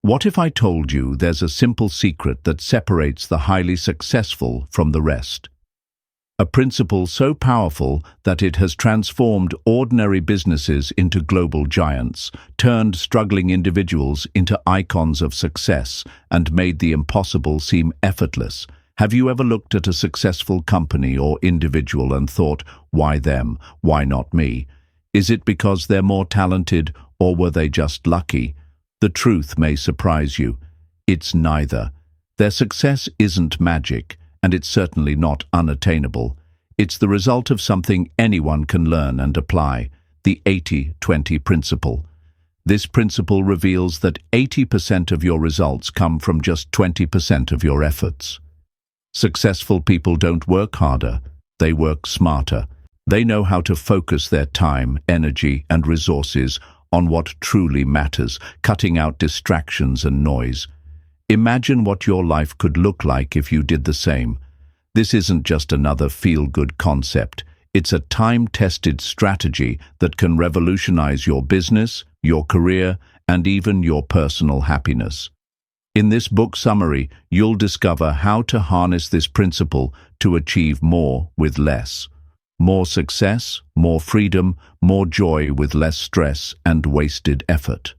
What if I told you there's a simple secret that separates the highly successful from the rest? A principle so powerful that it has transformed ordinary businesses into global giants, turned struggling individuals into icons of success, and made the impossible seem effortless. Have you ever looked at a successful company or individual and thought, why them? Why not me? Is it because they're more talented, or were they just lucky? The truth may surprise you. It's neither. Their success isn't magic, and it's certainly not unattainable. It's the result of something anyone can learn and apply, the 80-20 principle. This principle reveals that 80% of your results come from just 20% of your efforts. Successful people don't work harder, they work smarter. They know how to focus their time, energy, and resources on what truly matters, cutting out distractions and noise. Imagine what your life could look like if you did the same. This isn't just another feel-good concept. It's a time-tested strategy that can revolutionize your business, your career, and even your personal happiness. In this book summary, you'll discover how to harness this principle to achieve more with less. More success, more freedom, more joy with less stress and wasted effort.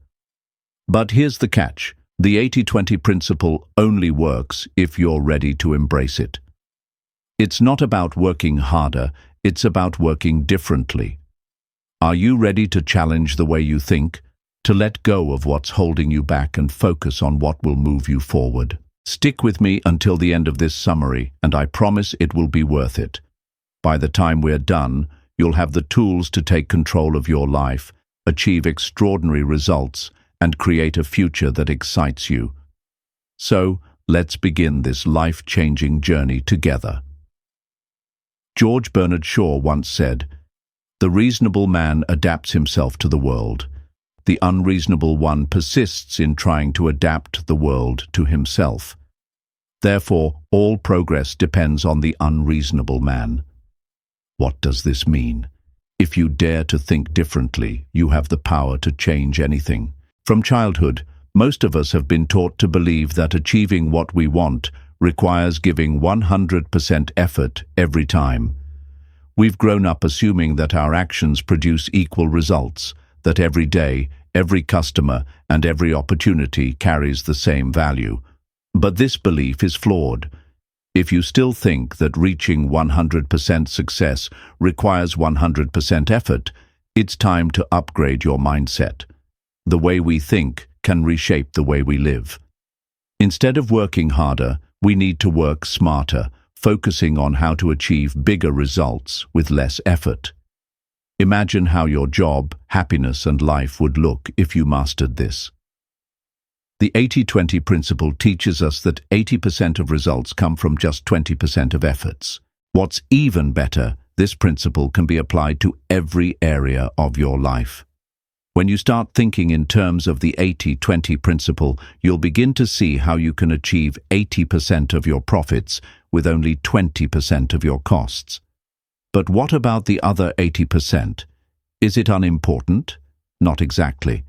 But here's the catch. The 80-20 principle only works if you're ready to embrace it. It's not about working harder, it's about working differently. Are you ready to challenge the way you think, to let go of what's holding you back and focus on what will move you forward? Stick with me until the end of this summary, and I promise it will be worth it. By the time we're done, you'll have the tools to take control of your life, achieve extraordinary results, and create a future that excites you. So, let's begin this life-changing journey together. George Bernard Shaw once said, "The reasonable man adapts himself to the world. The unreasonable one persists in trying to adapt the world to himself. Therefore, all progress depends on the unreasonable man." What does this mean? If you dare to think differently, you have the power to change anything. From childhood, most of us have been taught to believe that achieving what we want requires giving 100% effort every time. We've grown up assuming that our actions produce equal results, that every day, every customer, and every opportunity carries the same value. But this belief is flawed. If you still think that reaching 100% success requires 100% effort, it's time to upgrade your mindset. The way we think can reshape the way we live. Instead of working harder, we need to work smarter, focusing on how to achieve bigger results with less effort. Imagine how your job, happiness, and life would look if you mastered this. The 80-20 principle teaches us that 80% of results come from just 20% of efforts. What's even better, this principle can be applied to every area of your life. When you start thinking in terms of the 80-20 principle, you'll begin to see how you can achieve 80% of your profits with only 20% of your costs. But what about the other 80%? Is it unimportant? Not exactly.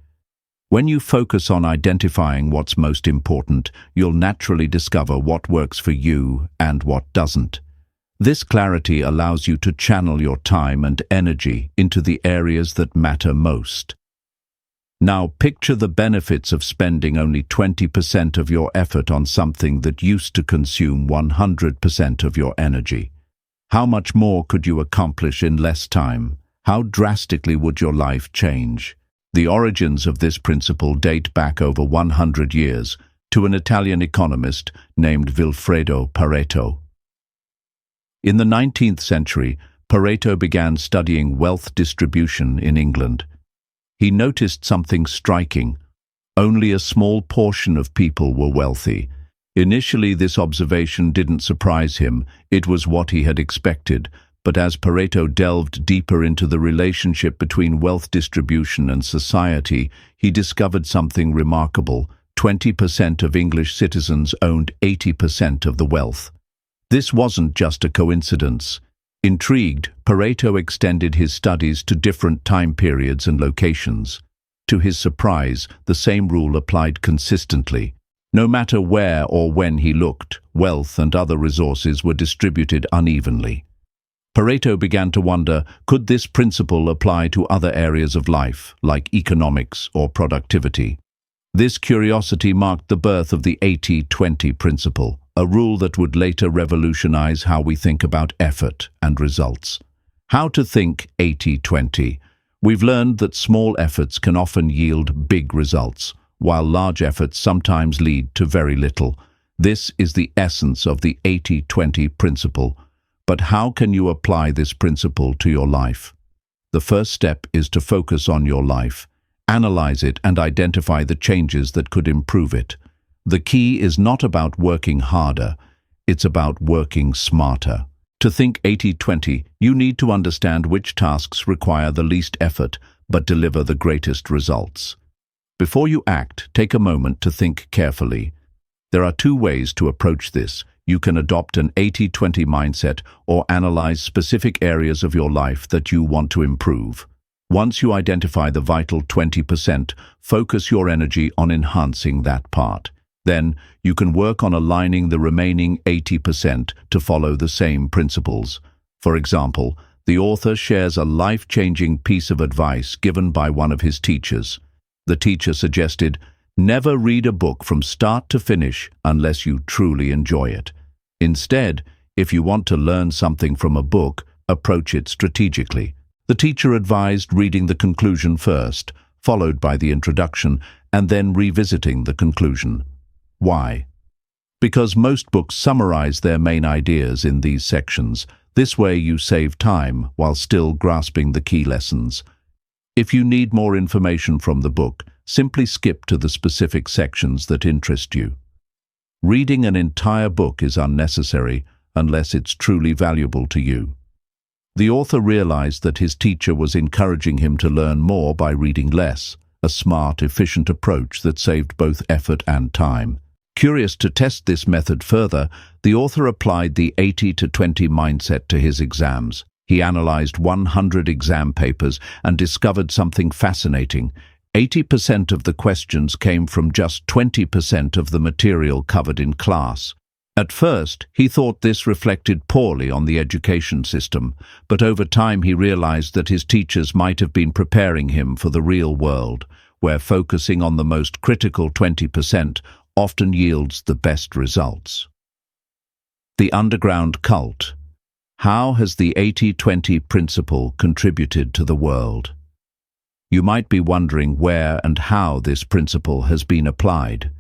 When you focus on identifying what's most important, you'll naturally discover what works for you and what doesn't. This clarity allows you to channel your time and energy into the areas that matter most. Now picture the benefits of spending only 20% of your effort on something that used to consume 100% of your energy. How much more could you accomplish in less time? How drastically would your life change? The origins of this principle date back over 100 years to an Italian economist named Vilfredo Pareto. In the 19th century, Pareto began studying wealth distribution in England. He noticed something striking. Only a small portion of people were wealthy. Initially, this observation didn't surprise him. It was what he had expected. But as Pareto delved deeper into the relationship between wealth distribution and society, he discovered something remarkable. 20% of English citizens owned 80% of the wealth. This wasn't just a coincidence. Intrigued, Pareto extended his studies to different time periods and locations. To his surprise, the same rule applied consistently. No matter where or when he looked, wealth and other resources were distributed unevenly. Pareto began to wonder, could this principle apply to other areas of life, like economics or productivity? This curiosity marked the birth of the 80-20 principle, a rule that would later revolutionize how we think about effort and results. How to think 80-20. We've learned that small efforts can often yield big results, while large efforts sometimes lead to very little. This is the essence of the 80-20 principle. But how can you apply this principle to your life? The first step is to focus on your life. Analyze it and identify the changes that could improve it. The key is not about working harder, it's about working smarter. To think 80-20, you need to understand which tasks require the least effort but deliver the greatest results. Before you act, take a moment to think carefully. There are two ways to approach this. You can adopt an 80-20 mindset or analyze specific areas of your life that you want to improve. Once you identify the vital 20%, focus your energy on enhancing that part. Then, you can work on aligning the remaining 80% to follow the same principles. For example, the author shares a life-changing piece of advice given by one of his teachers. The teacher suggested, never read a book from start to finish unless you truly enjoy it. Instead, if you want to learn something from a book, approach it strategically. The teacher advised reading the conclusion first, followed by the introduction, and then revisiting the conclusion. Why? Because most books summarize their main ideas in these sections. This way you save time while still grasping the key lessons. If you need more information from the book, simply skip to the specific sections that interest you. Reading an entire book is unnecessary unless it's truly valuable to you. The author realized that his teacher was encouraging him to learn more by reading less, a smart, efficient approach that saved both effort and time. Curious to test this method further, the author applied the 80-20 mindset to his exams. He analyzed 100 exam papers and discovered something fascinating. 80% of the questions came from just 20% of the material covered in class. At first, he thought this reflected poorly on the education system, but over time he realized that his teachers might have been preparing him for the real world, where focusing on the most critical 20% often yields the best results. The underground cult. How has the 80-20 principle contributed to the world? You might be wondering where and how this principle has been applied.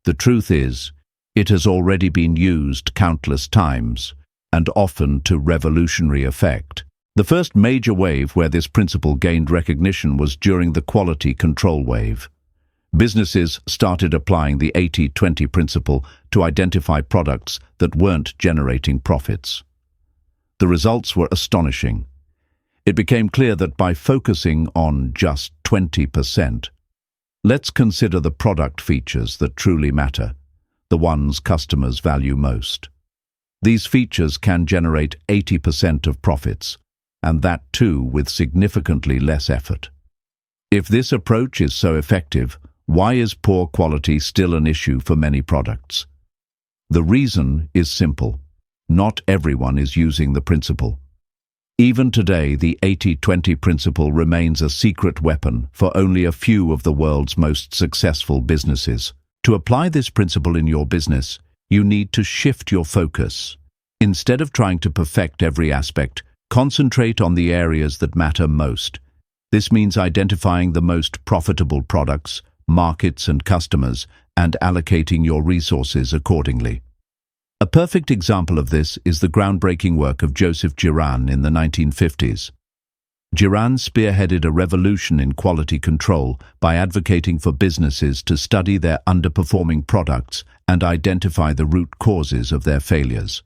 The truth is, it has already been used countless times, and often to revolutionary effect. The first major wave where this principle gained recognition was during the quality control wave. Businesses started applying the 80-20 principle to identify products that weren't generating profits. The results were astonishing. It became clear that by focusing on just 20%, let's consider the product features that truly matter, the ones customers value most. These features can generate 80% of profits, and that too with significantly less effort. If this approach is so effective, why is poor quality still an issue for many products? The reason is simple. Not everyone is using the principle. Even today, the 80-20 principle remains a secret weapon for only a few of the world's most successful businesses. To apply this principle in your business, you need to shift your focus. Instead of trying to perfect every aspect, concentrate on the areas that matter most. This means identifying the most profitable products, markets and customers, and allocating your resources accordingly. A perfect example of this is the groundbreaking work of Joseph Girard in the 1950s. Girard spearheaded a revolution in quality control by advocating for businesses to study their underperforming products and identify the root causes of their failures.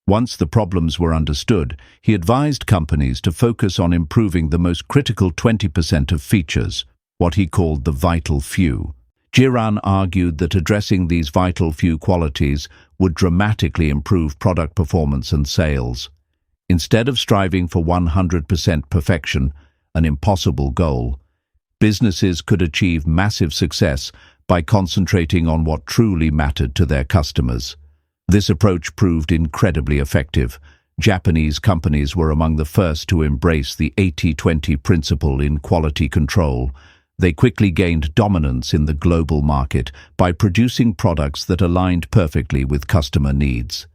Once the problems were understood, he advised companies to focus on improving the most critical 20% of features, what he called the vital few. Girard argued that addressing these vital few qualities would dramatically improve product performance and sales. Instead of striving for 100% perfection, an impossible goal, Businesses could achieve massive success by concentrating on what truly mattered to their customers. This approach proved incredibly effective. Japanese companies were among the first to embrace the 80-20 principle in quality control. They quickly gained dominance in the global market by producing products that aligned perfectly with customer needs.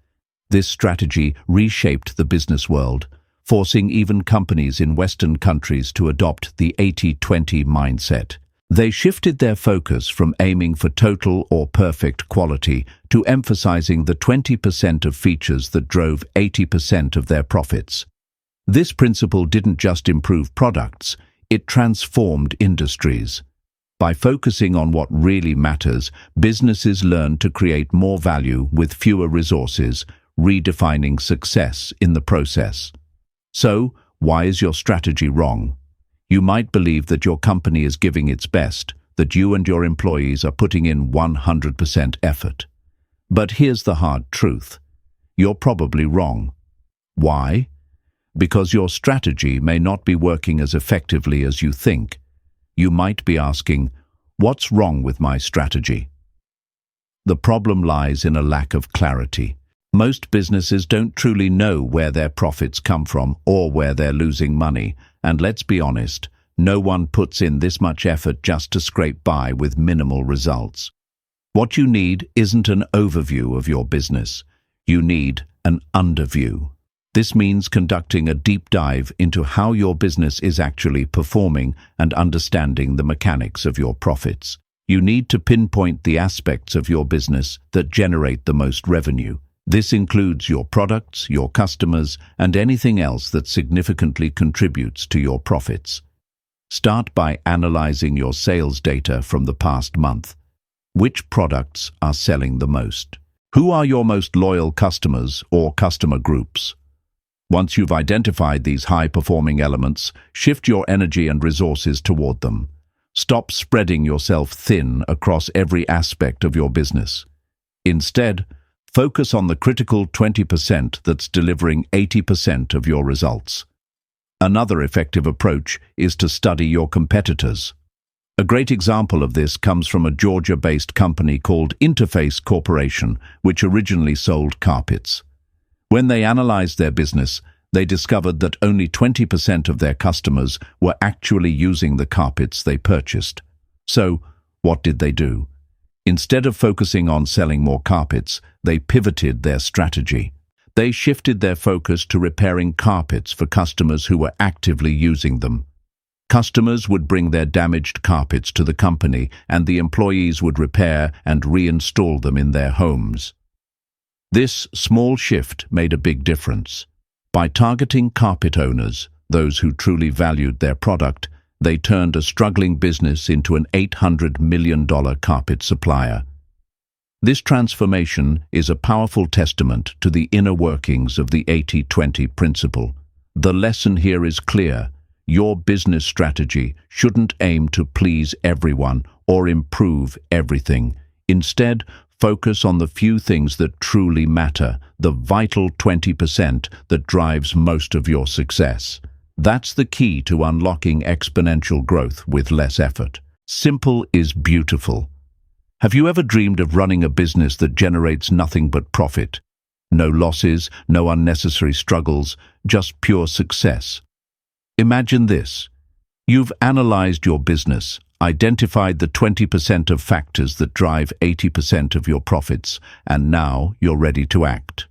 This strategy reshaped the business world, forcing even companies in Western countries to adopt the 80-20 mindset. They shifted their focus from aiming for total or perfect quality to emphasizing the 20% of features that drove 80% of their profits. This principle didn't just improve products, it transformed industries. By focusing on what really matters, businesses learned to create more value with fewer resources, redefining success in the process. So, why is your strategy wrong? You might believe that your company is giving its best, that you and your employees are putting in 100% effort. But here's the hard truth. You're probably wrong. Why? Because your strategy may not be working as effectively as you think. You might be asking, what's wrong with my strategy? The problem lies in a lack of clarity. Most businesses don't truly know where their profits come from or where they're losing money, and let's be honest, no one puts in this much effort just to scrape by with minimal results. What you need isn't an overview of your business. You need an underview. This means conducting a deep dive into how your business is actually performing and understanding the mechanics of your profits. You need to pinpoint the aspects of your business that generate the most revenue. This includes your products, your customers, and anything else that significantly contributes to your profits. Start by analyzing your sales data from the past month. Which products are selling the most? Who are your most loyal customers or customer groups? Once you've identified these high-performing elements, shift your energy and resources toward them. Stop spreading yourself thin across every aspect of your business. Instead, focus on the critical 20% that's delivering 80% of your results. Another effective approach is to study your competitors. A great example of this comes from a Georgia-based company called Interface Corporation, which originally sold carpets. When they analyzed their business, they discovered that only 20% of their customers were actually using the carpets they purchased. So, what did they do? Instead of focusing on selling more carpets, they pivoted their strategy. They shifted their focus to repairing carpets for customers who were actively using them. Customers would bring their damaged carpets to the company, and the employees would repair and reinstall them in their homes. This small shift made a big difference. By targeting carpet owners, those who truly valued their product, they turned a struggling business into an $800 million carpet supplier. This transformation is a powerful testament to the inner workings of the 80-20 principle. The lesson here is clear. Your business strategy shouldn't aim to please everyone or improve everything. Instead, focus on the few things that truly matter, the vital 20% that drives most of your success. That's the key to unlocking exponential growth with less effort. Simple is beautiful. Have you ever dreamed of running a business that generates nothing but profit? No losses, no unnecessary struggles, just pure success. Imagine this. You've analyzed your business, identified the 20% of factors that drive 80% of your profits, and now you're ready to act.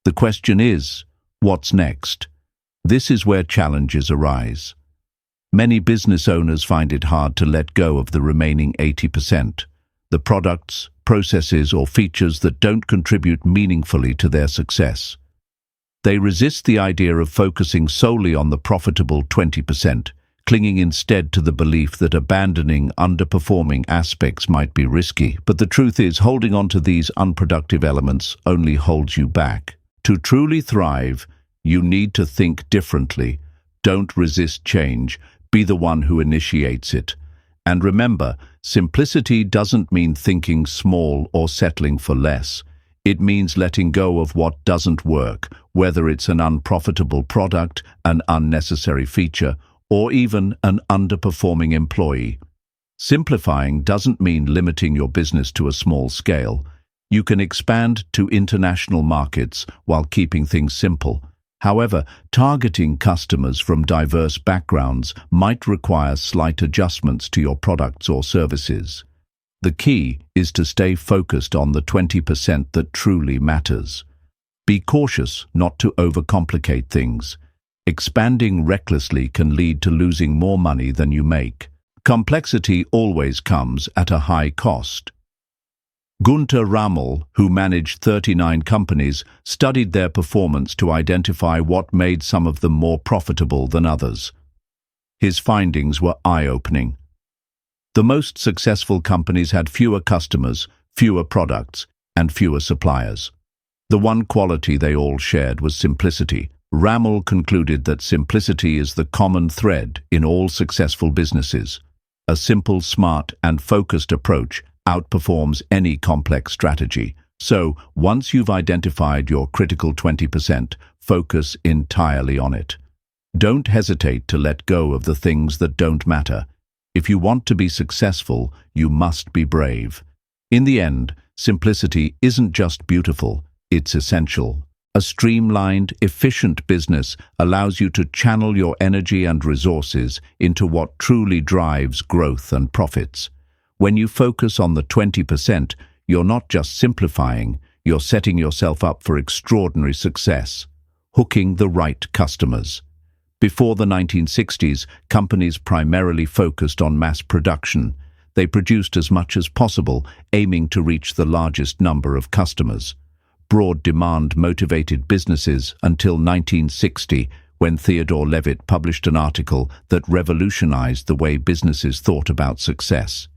The question is, what's next? This is where challenges arise. Many business owners find it hard to let go of the remaining 80%, the products, processes, or features that don't contribute meaningfully to their success. They resist the idea of focusing solely on the profitable 20%, clinging instead to the belief that abandoning underperforming aspects might be risky. But the truth is, holding on to these unproductive elements only holds you back. To truly thrive, you need to think differently. Don't resist change. Be the one who initiates it. And remember, simplicity doesn't mean thinking small or settling for less. It means letting go of what doesn't work, whether it's an unprofitable product, an unnecessary feature, or even an underperforming employee. Simplifying doesn't mean limiting your business to a small scale. You can expand to international markets while keeping things simple. However, targeting customers from diverse backgrounds might require slight adjustments to your products or services. The key is to stay focused on the 20% that truly matters. Be cautious not to overcomplicate things. Expanding recklessly can lead to losing more money than you make. Complexity always comes at a high cost. Gunter Rammel, who managed 39 companies, studied their performance to identify what made some of them more profitable than others. His findings were eye-opening. The most successful companies had fewer customers, fewer products, and fewer suppliers. The one quality they all shared was simplicity. Rammel concluded that simplicity is the common thread in all successful businesses. A simple, smart, and focused approach outperforms any complex strategy. So, once you've identified your critical 20%, focus entirely on it. Don't hesitate to let go of the things that don't matter. If you want to be successful, you must be brave. In the end, simplicity isn't just beautiful, it's essential. A streamlined, efficient business allows you to channel your energy and resources into what truly drives growth and profits. When you focus on the 20%, you're not just simplifying, you're setting yourself up for extraordinary success. Hooking the right customers. Before the 1960s, companies primarily focused on mass production. They produced as much as possible, aiming to reach the largest number of customers. Broad demand motivated businesses until 1960, when Theodore Levitt published an article that revolutionized the way businesses thought about success.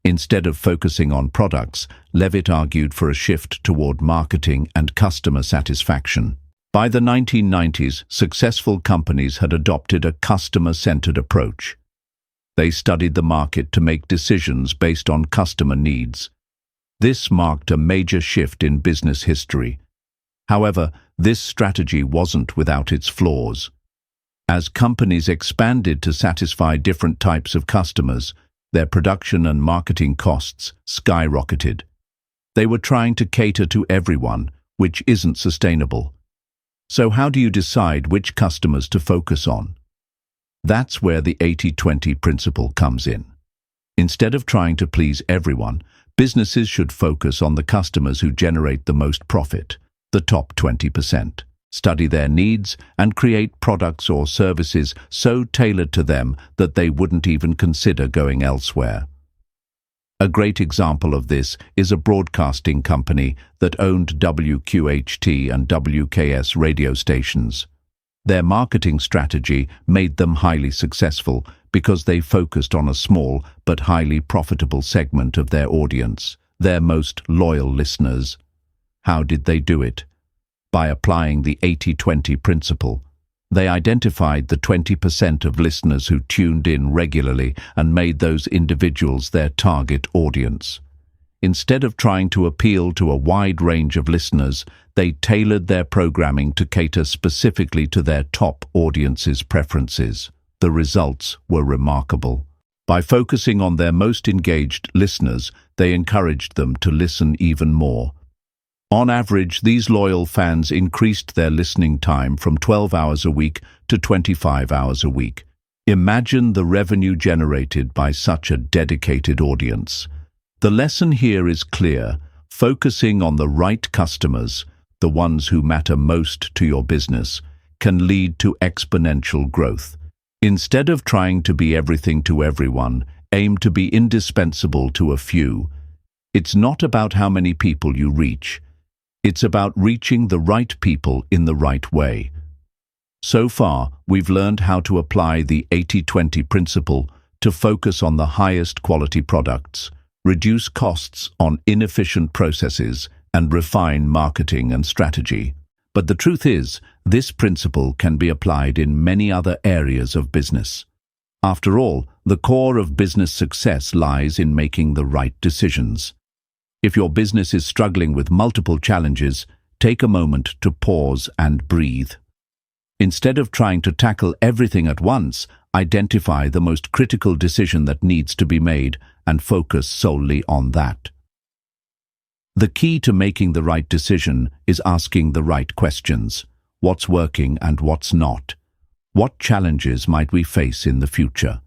Instead of focusing on products, Levitt argued for a shift toward marketing and customer satisfaction. By the 1990s, successful companies had adopted a customer-centered approach. They studied the market to make decisions based on customer needs. This marked a major shift in business history. However, this strategy wasn't without its flaws. As companies expanded to satisfy different types of customers, their production and marketing costs skyrocketed. They were trying to cater to everyone, which isn't sustainable. So how do you decide which customers to focus on? That's where the 80-20 principle comes in. Instead of trying to please everyone, businesses should focus on the customers who generate the most profit, the top 20%. Study their needs and create products or services so tailored to them that they wouldn't even consider going elsewhere. A great example of this is a broadcasting company that owned WQHT and WKS radio stations. Their marketing strategy made them highly successful because they focused on a small but highly profitable segment of their audience, their most loyal listeners. How did they do it? By applying the 80-20 principle. They identified the 20% of listeners who tuned in regularly and made those individuals their target audience. Instead of trying to appeal to a wide range of listeners, they tailored their programming to cater specifically to their top audience's preferences. The results were remarkable. By focusing on their most engaged listeners, they encouraged them to listen even more. On average, these loyal fans increased their listening time from 12 hours a week to 25 hours a week. Imagine the revenue generated by such a dedicated audience. The lesson here is clear. Focusing on the right customers, the ones who matter most to your business, can lead to exponential growth. Instead of trying to be everything to everyone, aim to be indispensable to a few. It's not about how many people you reach. It's about reaching the right people in the right way. So far, we've learned how to apply the 80-20 principle to focus on the highest quality products, reduce costs on inefficient processes, and refine marketing and strategy. But the truth is, this principle can be applied in many other areas of business. After all, the core of business success lies in making the right decisions. If your business is struggling with multiple challenges, take a moment to pause and breathe. Instead of trying to tackle everything at once, identify the most critical decision that needs to be made and focus solely on that. The key to making the right decision is asking the right questions. What's working and what's not? What challenges might we face in the future?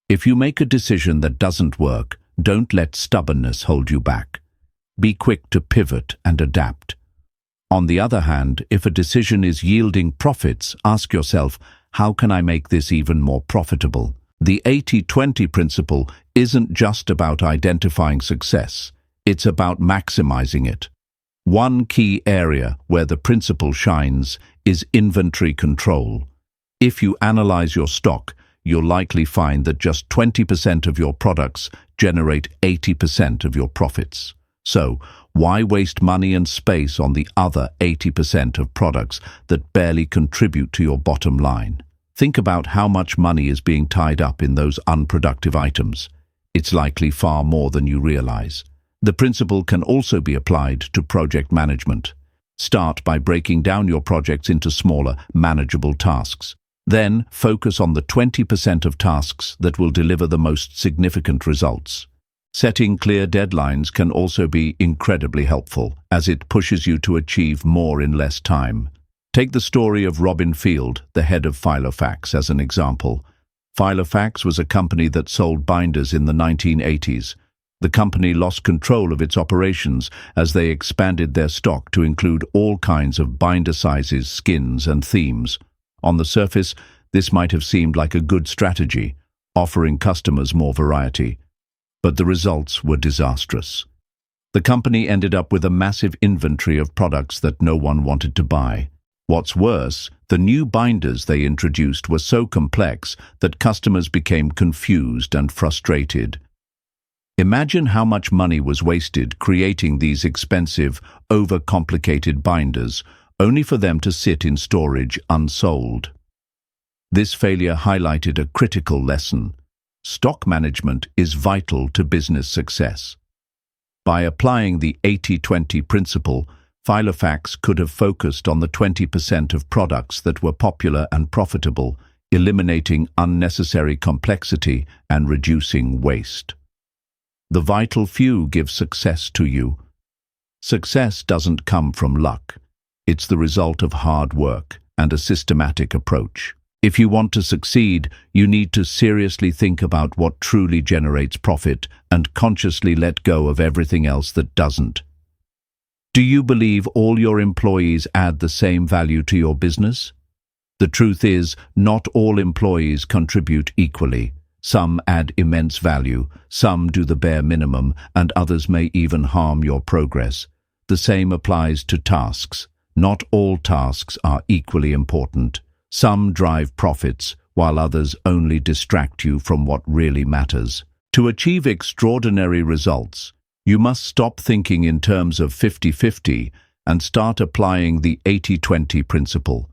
If you make a decision that doesn't work, don't let stubbornness hold you back. Be quick to pivot and adapt. On the other hand, if a decision is yielding profits, ask yourself, how can I make this even more profitable? The 80-20 principle isn't just about identifying success, it's about maximizing it. One key area where the principle shines is inventory control. If you analyze your stock, you'll likely find that just 20% of your products generate 80% of your profits. So, why waste money and space on the other 80% of products that barely contribute to your bottom line? Think about how much money is being tied up in those unproductive items. It's likely far more than you realize. The principle can also be applied to project management. Start by breaking down your projects into smaller, manageable tasks. Then, focus on the 20% of tasks that will deliver the most significant results. Setting clear deadlines can also be incredibly helpful, as it pushes you to achieve more in less time. Take the story of Robin Field, the head of Filofax, as an example. Filofax was a company that sold binders in the 1980s. The company lost control of its operations as they expanded their stock to include all kinds of binder sizes, skins, and themes. On the surface, this might have seemed like a good strategy, offering customers more variety. But the results were disastrous. The company ended up with a massive inventory of products that no one wanted to buy. What's worse, the new binders they introduced were so complex that customers became confused and frustrated. Imagine how much money was wasted creating these expensive, overcomplicated binders, only for them to sit in storage unsold. This failure highlighted a critical lesson. Stock management is vital to business success. By applying the 80-20 principle, Filofax could have focused on the 20% of products that were popular and profitable, eliminating unnecessary complexity and reducing waste. The vital few give success to you. Success doesn't come from luck. It's the result of hard work and a systematic approach. If you want to succeed, you need to seriously think about what truly generates profit and consciously let go of everything else that doesn't. Do you believe all your employees add the same value to your business? The truth is, not all employees contribute equally. Some add immense value, some do the bare minimum, and others may even harm your progress. The same applies to tasks. Not all tasks are equally important. Some drive profits, while others only distract you from what really matters. To achieve extraordinary results, you must stop thinking in terms of 50-50 and start applying the 80-20 principle.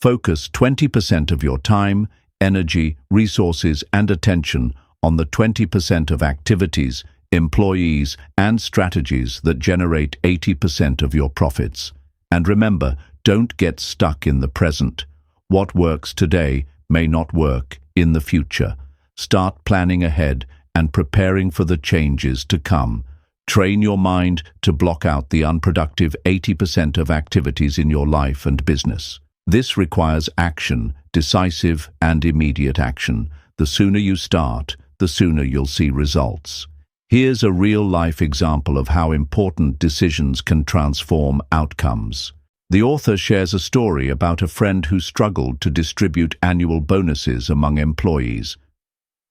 Focus 20% of your time, energy, resources, and attention on the 20% of activities, employees, and strategies that generate 80% of your profits. And remember, don't get stuck in the present. What works today may not work in the future. Start planning ahead and preparing for the changes to come. Train your mind to block out the unproductive 80% of activities in your life and business. This requires action, decisive and immediate action. The sooner you start, the sooner you'll see results. Here's a real-life example of how important decisions can transform outcomes. The author shares a story about a friend who struggled to distribute annual bonuses among employees.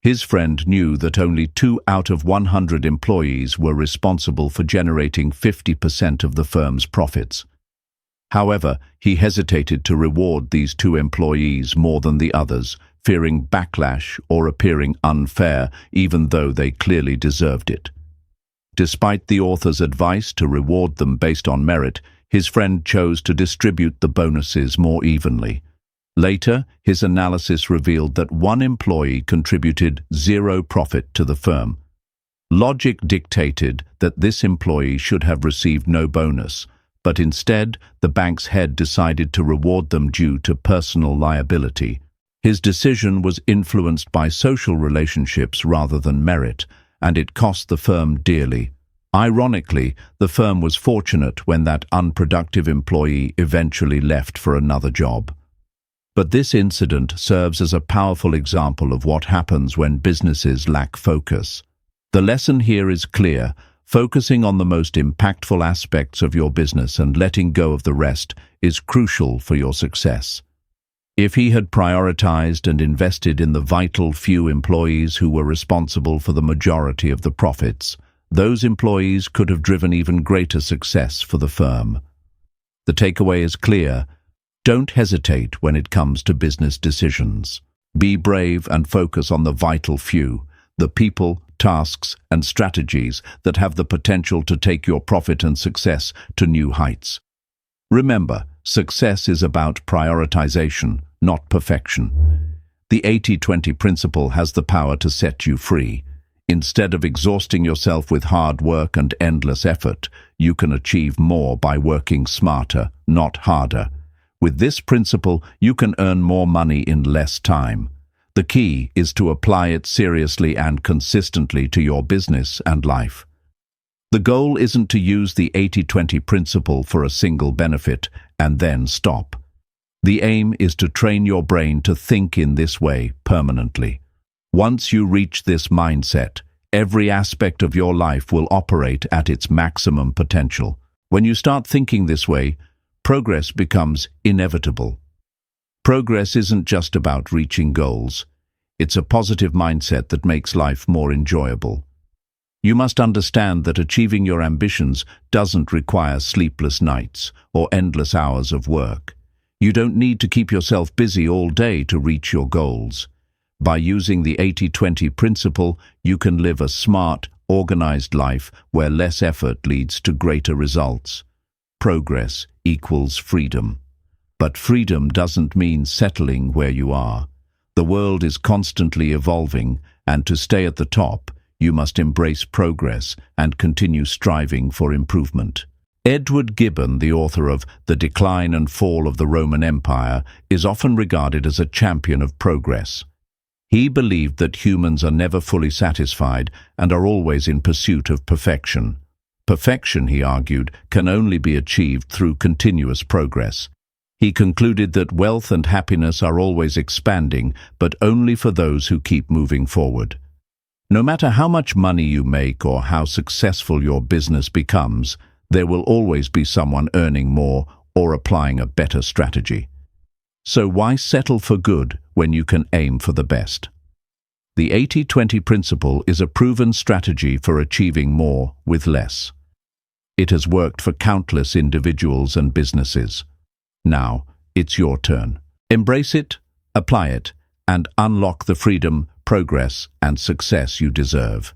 His friend knew that only 2 out of 100 employees were responsible for generating 50% of the firm's profits. However, he hesitated to reward these 2 employees more than the others, fearing backlash or appearing unfair, even though they clearly deserved it. Despite the author's advice to reward them based on merit, his friend chose to distribute the bonuses more evenly. Later, his analysis revealed that 1 employee contributed 0 profit to the firm. Logic dictated that this employee should have received no bonus, but instead, the bank's head decided to reward them due to personal liability. His decision was influenced by social relationships rather than merit, and it cost the firm dearly. Ironically, the firm was fortunate when that unproductive employee eventually left for another job. But this incident serves as a powerful example of what happens when businesses lack focus. The lesson here is clear: focusing on the most impactful aspects of your business and letting go of the rest is crucial for your success. If he had prioritized and invested in the vital few employees who were responsible for the majority of the profits, those employees could have driven even greater success for the firm. The takeaway is clear: don't hesitate when it comes to business decisions. Be brave and focus on the vital few, the people, tasks, and strategies that have the potential to take your profit and success to new heights. Remember, success is about prioritization, not perfection. The 80-20 principle has the power to set you free. Instead of exhausting yourself with hard work and endless effort, you can achieve more by working smarter, not harder. With this principle, you can earn more money in less time. The key is to apply it seriously and consistently to your business and life. The goal isn't to use the 80-20 principle for a single benefit and then stop. The aim is to train your brain to think in this way permanently. Once you reach this mindset, every aspect of your life will operate at its maximum potential. When you start thinking this way, progress becomes inevitable. Progress isn't just about reaching goals. It's a positive mindset that makes life more enjoyable. You must understand that achieving your ambitions doesn't require sleepless nights or endless hours of work. You don't need to keep yourself busy all day to reach your goals. By using the 80-20 principle, you can live a smart, organized life where less effort leads to greater results. Progress equals freedom. But freedom doesn't mean settling where you are. The world is constantly evolving, and to stay at the top, you must embrace progress and continue striving for improvement. Edward Gibbon, the author of The Decline and Fall of the Roman Empire, is often regarded as a champion of progress. He believed that humans are never fully satisfied and are always in pursuit of perfection. Perfection, he argued, can only be achieved through continuous progress. He concluded that wealth and happiness are always expanding, but only for those who keep moving forward. No matter how much money you make or how successful your business becomes, there will always be someone earning more or applying a better strategy. So why settle for good when you can aim for the best? The 80-20 principle is a proven strategy for achieving more with less. It has worked for countless individuals and businesses. Now, it's your turn. Embrace it, apply it, and unlock the freedom, progress, and success you deserve.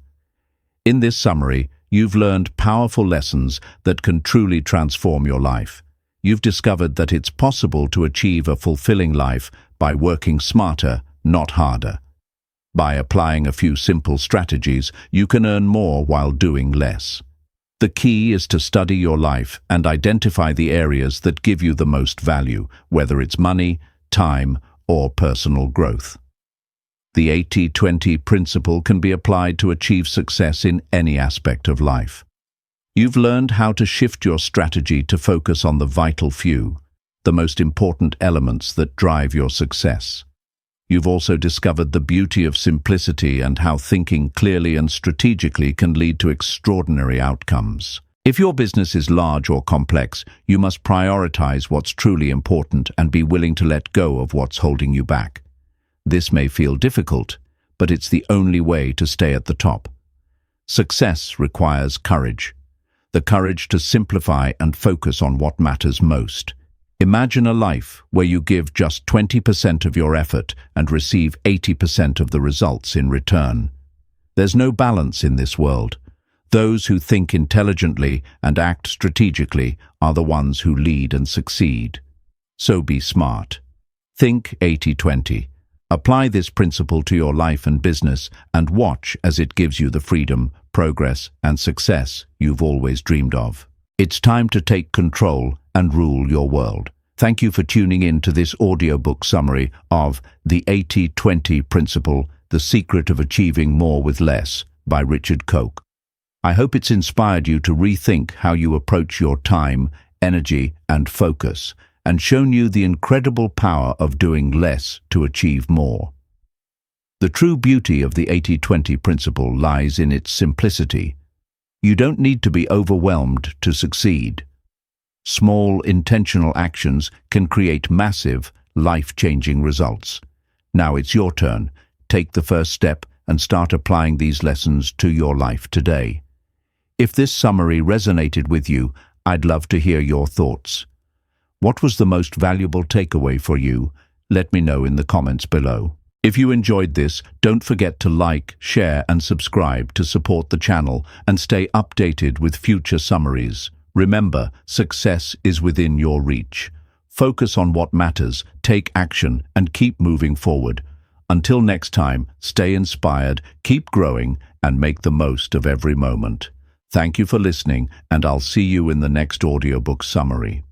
In this summary, you've learned powerful lessons that can truly transform your life. You've discovered that it's possible to achieve a fulfilling life by working smarter, not harder. By applying a few simple strategies, you can earn more while doing less. The key is to study your life and identify the areas that give you the most value, whether it's money, time, or personal growth. The 80-20 principle can be applied to achieve success in any aspect of life. You've learned how to shift your strategy to focus on the vital few, the most important elements that drive your success. You've also discovered the beauty of simplicity and how thinking clearly and strategically can lead to extraordinary outcomes. If your business is large or complex, you must prioritize what's truly important and be willing to let go of what's holding you back. This may feel difficult, but it's the only way to stay at the top. Success requires courage. The courage to simplify and focus on what matters most. Imagine a life where you give just 20% of your effort and receive 80% of the results in return. There's no balance in this world. Those who think intelligently and act strategically are the ones who lead and succeed. So be smart. Think 80-20. Apply this principle to your life and business and watch as it gives you the freedom, progress, and success you've always dreamed of. It's time to take control and rule your world. Thank you for tuning in to this audiobook summary of The 80-20 Principle, The Secret of Achieving More with Less by Richard Koch. I hope it's inspired you to rethink how you approach your time, energy, and focus, and shown you the incredible power of doing less to achieve more. The true beauty of the 80-20 principle lies in its simplicity. You don't need to be overwhelmed to succeed. Small, intentional actions can create massive, life-changing results. Now it's your turn. Take the first step and start applying these lessons to your life today. If this summary resonated with you, I'd love to hear your thoughts. What was the most valuable takeaway for you? Let me know in the comments below. If you enjoyed this, don't forget to like, share, and subscribe to support the channel and stay updated with future summaries. Remember, success is within your reach. Focus on what matters, take action, and keep moving forward. Until next time, stay inspired, keep growing, and make the most of every moment. Thank you for listening, and I'll see you in the next audiobook summary.